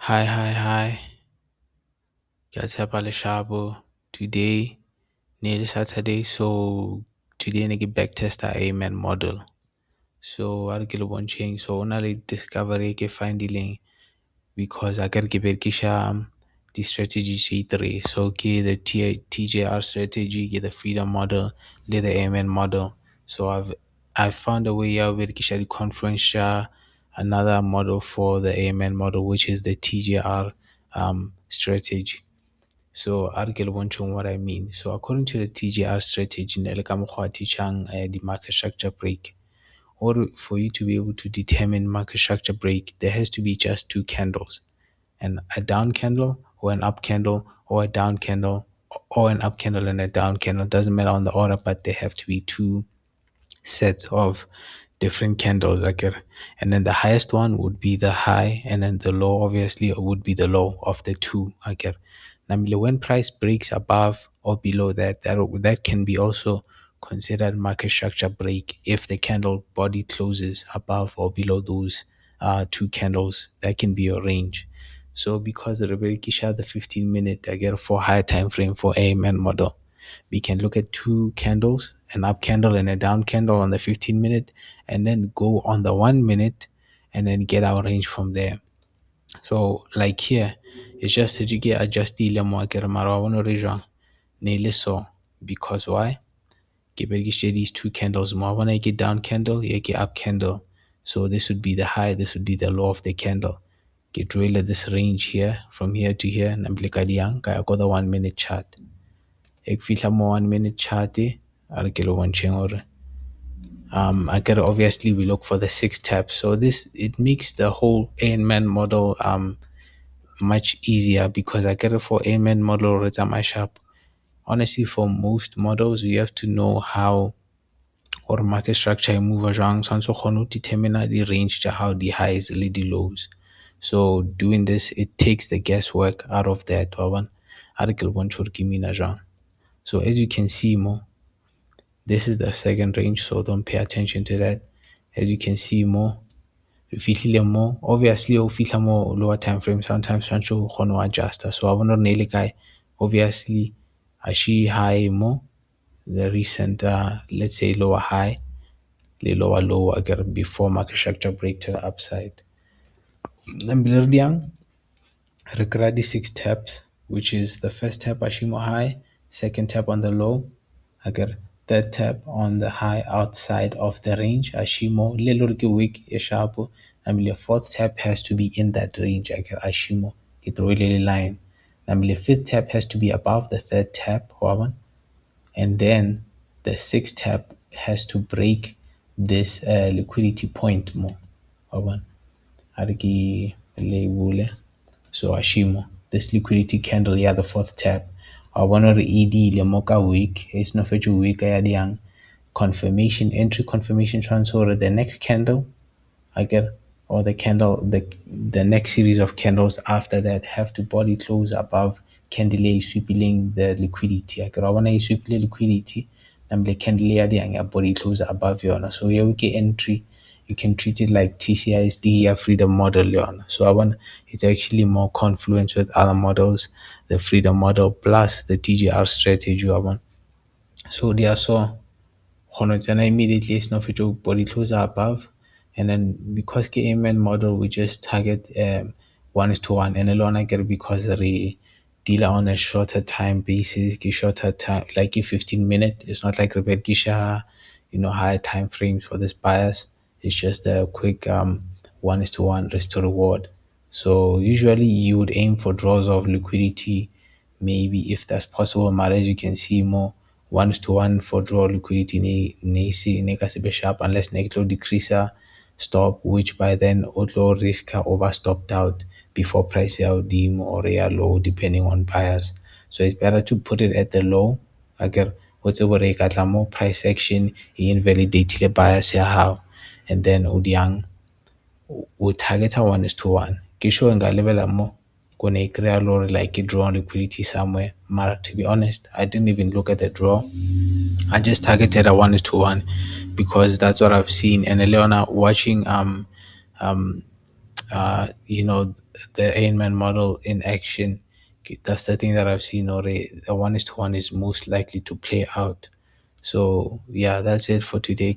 Hi, hi, hi. Katsapa Leshabo. Today, nearly Saturday, so today I get back test our Amen model. So I'll get one change. So only discovery ke finding because I got give kisha the strategy C3. So ke the TJR strategy, get the freedom model, the Amen model. So I've found a way out with kisha the conference another model for the Amen model, which is the TJR strategy. So article one chung what I mean. So according to the TGR strategy, the market structure break, or for you to be able to determine market structure break, there has to be just two candles, and a down candle or an up candle or a down candle or an up candle and a down candle. Doesn't matter on the order, but there have to be two sets of different candles like, and then the highest one would be the high, and then the low obviously would be the low of the two like. Namely, when price breaks above or below that can be also considered market structure break if the candle body closes above or below those two candles. That can be your range. So because the Rebelkisha, the 15-minute I get for higher time frame for AMN model, we can look at two candles, an up candle and a down candle on the 15-minute, and then go on the 1 minute and then get our range from there. So like here, it's just that you get adjust the market marawana region nearly so because why? Get these two candles. When I get down candle, you get up candle. So this would be the high, this would be the low of the candle. Get really this range here from here to here. And I'm like I got the 1 minute chart. Ek fihla mo 1 minute chart, I'll get one chain or I can obviously we look for the six tabs. So this it makes the whole ANMAN model much easier because I get it for ANMAN model or it's a mashup. Honestly, for most models, you have to know how or market structure e move jwang tshwanetse o kgone ho determine the range to how the highs le the lows. So doing this, it takes the guesswork out of that one. Article one should give me jwang. So as you can see more, this is the second range, so don't pay attention to that. As you can see more, fihlile more, obviously o fihla more lower time frame sometimes tshwanetse o kgone ho adjusta. So I bona ne le kae, obviously a she high more, the recent let's say lower high, the lower low again before market structure break to the upside. Then Regradi six taps, which is the first tap Ashimo high, second tap on the low, agar third tap on the high outside of the range, Ashimo, little weak Eshapo, namely fourth tap has to be in that range, agar Ashimo, get really line. Namely fifth tap has to be above the third tap, Wawan, and then the sixth tap has to break this liquidity point more. Wawan. Ariki label. So Ashimo, this liquidity candle, yeah, the fourth tab. I want to ED le moka week. It's not for week. I had young confirmation entry confirmation transfer. The next candle I get, or the candle the next series of candles after that have to body close above candle sweeping the liquidity. I get I want to sweep the liquidity. I'm the candle ya body close above you. So here we get entry, you can treat it like TCISD or freedom model yon. So I want it's actually more confluence with other models, the freedom model plus the TGR strategy I want. So they are so Honotsana immediately is not to body closer above. And then because KMN model we just target 1:1 and alone I get because we deal on a shorter time basis, shorter time like a 15 minute. It's not like Rebel Gisha, higher time frames for this bias. It's just a quick 1:1 risk to reward. So usually you would aim for draws of liquidity, maybe if that's possible. But as you can see more 1:1 for draw liquidity ne ka se be sharp unless ne tlo decreaser stop, which by then auto risk overstopped out before price out dim or a low depending on buyers. So it's better to put it at the low. Agar what's over a more price action invalidate the bias how, and then udiang we target a 1:1. Kisho nga level mo kone krea lori like a draw on liquidity somewhere. But to be honest, I didn't even look at the draw. I just targeted a 1:1 because that's what I've seen. And Leona watching you know the Iron Man model in action. That's the thing that I've seen already. A 1:1 is most likely to play out. So yeah, that's it for today.